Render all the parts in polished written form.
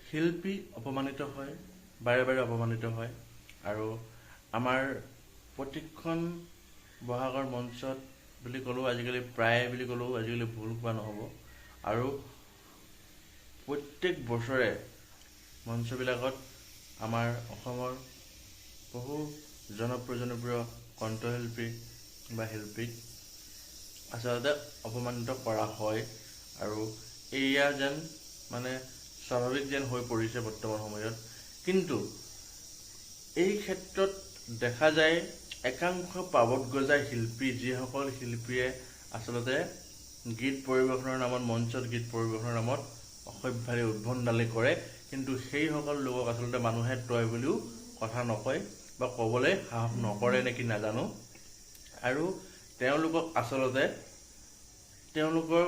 শিল্পী অপমানিত হয়, বাৰে বাৰে অপমানিত হয় আৰু আমাৰ প্ৰতিখন বহাগৰ মঞ্চত বুলি ক'লেও আজিকালি প্ৰায় বুলি ক'লেও আজিকালি ভুল কোৱা নহ'ব আৰু প্ৰত্যেক বছৰে মঞ্চবিলাকত আমাৰ অসমৰ বহু জনপ্ৰিয় কণ্ঠশিল্পী বা শিল্পীক আচলতে অপমানিত কৰা হয় আৰু এয়া যেন মানে স্বাভাৱিক যেন হৈ পৰিছে বৰ্তমান সময়ত। কিন্তু এই ক্ষেত্ৰত দেখা যায় একাংশ পাবত গজা শিল্পী, যিসকল শিল্পীয়ে আচলতে গীত পৰিৱেশনৰ নামত, মঞ্চত গীত পৰিৱেশনৰ নামত অসভ্যালি উদ্ভণ্ডালি কৰে, কিন্তু সেইসকল লোকক আচলতে মানুহে তই বুলিও কথা নকয় বা ক'বলৈ সাহস নকৰে নেকি নাজানো। আৰু তেওঁলোকক আচলতে তেওঁলোকৰ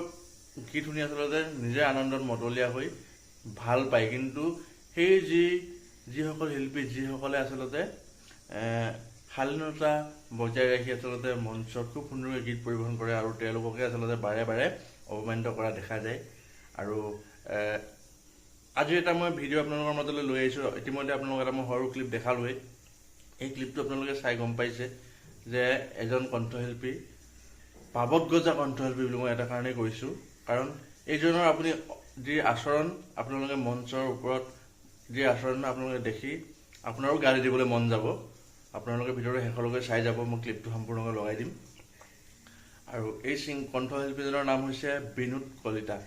গীত শুনি আচলতে নিজে আনন্দত মতলীয়া হৈ ভাল পায়, কিন্তু সেই যিসকল শিল্পী, যিসকলে আচলতে শালীনতা বজাই ৰাখি আচলতে মঞ্চত খুব সুন্দৰকৈ গীত পৰিৱেশন কৰে আৰু তেওঁলোককে আচলতে বাৰে বাৰে অপমানিত কৰা দেখা যায়। আৰু আজি এটা মই ভিডিঅ' আপোনালোকৰ মাজলৈ লৈ আহিছোঁ। ইতিমধ্যে আপোনালোকক এটা মই সৰু ক্লিপ দেখালোৱেই। এই ক্লিপটো আপোনালোকে চাই গম পাইছে যে এজন কণ্ঠশিল্পী, পাবত গজা কণ্ঠশিল্পী বুলি মই এটা কাৰণেই কৈছোঁ, কাৰণ এইজনৰ আপুনি যি আচৰণ, আপোনালোকে মঞ্চৰ ওপৰত যি আচৰণ আপোনালোকে দেখি আপোনাৰো গালি দিবলৈ মন যাব। আপোনালোকে ভিডিঅ'টো শেষলৈকে চাই যাব, মই ক্লিপটো সম্পূৰ্ণকৈ লগাই দিম। আৰু এই কণ্ঠশিল্পীজনৰ নাম হৈছে বিনোদ কলিতা।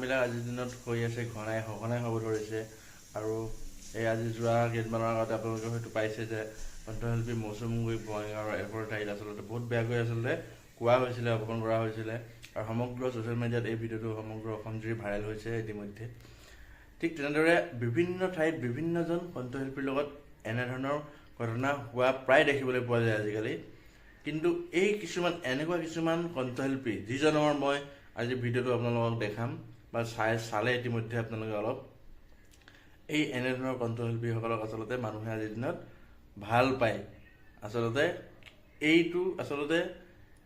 কামবিলাক আজিৰ দিনত হৈ আছে সঘনাই হ'ব ধৰিছে। আৰু এই আজি যোৱা কেইদিনমানৰ আগতে আপোনালোকে হয়তো পাইছে যে কণ্ঠশিল্পী মৌচুমী বঙাইগাঁৱৰ এডোখৰ ঠাইত আচলতে বহুত বেয়াকৈ আচলতে কোৱা হৈছিলে, অপমান কৰা হৈছিলে। আৰু সমগ্ৰ ছ'চিয়েল মিডিয়াত এই ভিডিঅ'টো সমগ্ৰ অসমজুৰি ভাইৰেল হৈছে ইতিমধ্যে। ঠিক তেনেদৰে বিভিন্ন ঠাইত বিভিন্নজন কণ্ঠশিল্পীৰ লগত এনেধৰণৰ ঘটনা হোৱা প্ৰায় দেখিবলৈ পোৱা যায় আজিকালি। কিন্তু এই এনেকুৱা কিছুমান কণ্ঠশিল্পী যিজনৰ মই আজি ভিডিঅ'টো আপোনালোকক দেখাম বা চালে ইতিমধ্যে আপোনালোকে অলপ এই এনেধৰণৰ কণ্ঠশিল্পীসকলক আচলতে মানুহে আজিৰ দিনত ভাল পায়। আচলতে এইটো আচলতে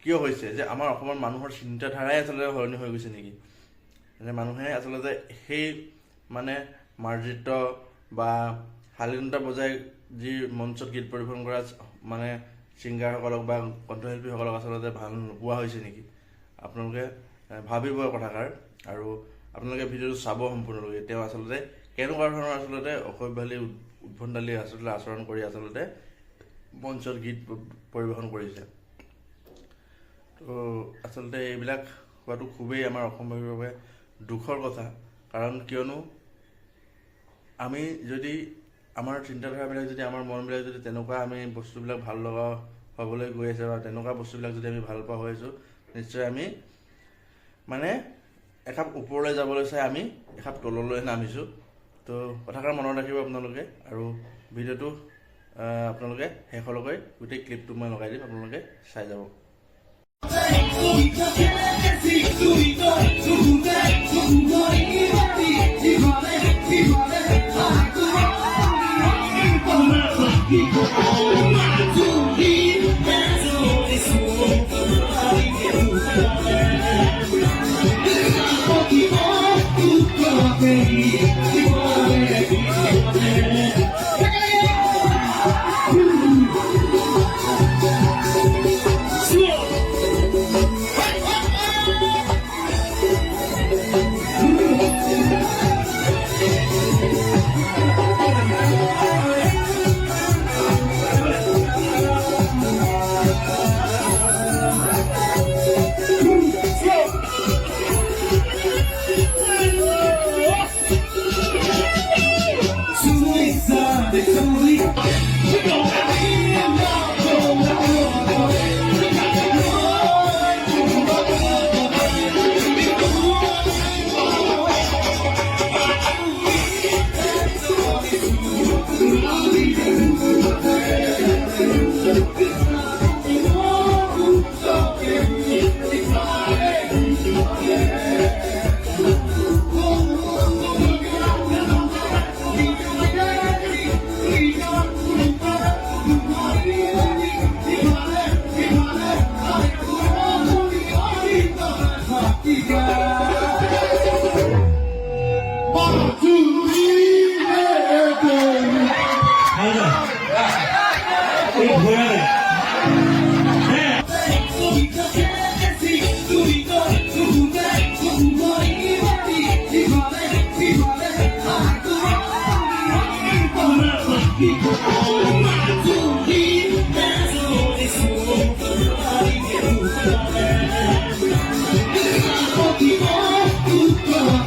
কিয় হৈছে যে আমাৰ অসমৰ মানুহৰ চিন্তাধাৰাই আচলতে সলনি হৈ গৈছে নেকি? মানে মানুহে আচলতে সেই মাৰ্জিত বা শালীনতা বজাই যি মঞ্চত গীত পৰিৱেশন কৰা ছিংগাৰসকলক বা কণ্ঠশিল্পীসকলক আচলতে ভাল নোপোৱা হৈছে নেকি? আপোনালোকে ভাবিব কথাষাৰ। আৰু আপোনালোকে ভিডিঅ'টো চাব সম্পূৰ্ণৰূপে। তেওঁ আচলতে কেনেকুৱা ধৰণৰ আচলতে অসভ্যালী উদ্ভণ্ডালী আচলতে আচৰণ কৰি আচলতে মঞ্চত গীত পৰিৱেশন কৰিছে। তো আচলতে এইবিলাক হোৱাটো খুবেই আমাৰ অসমবাসীৰ বাবে দুখৰ কথা। কাৰণ কিয়নো আমি যদি আমাৰ চিন্তাধাৰাবিলাক যদি আমাৰ মনবিলাক যদি তেনেকুৱা আমি বস্তুবিলাক ভাল লগা হ'বলৈ গৈ আছে বা তেনেকুৱা বস্তুবিলাক যদি আমি ভাল পোৱা হৈ আছোঁ, নিশ্চয় আমি এখাপ ওপৰলৈ যাবলৈ চাই আমি এখাপ তললৈ নামিছোঁ। তো কথাষাৰ মনত ৰাখিব আপোনালোকে। আৰু ভিডিঅ'টো আপোনালোকে শেষলৈকে গোটেই ক্লিপটো মই লগাই দিম, আপোনালোকে চাই যাব।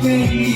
Baby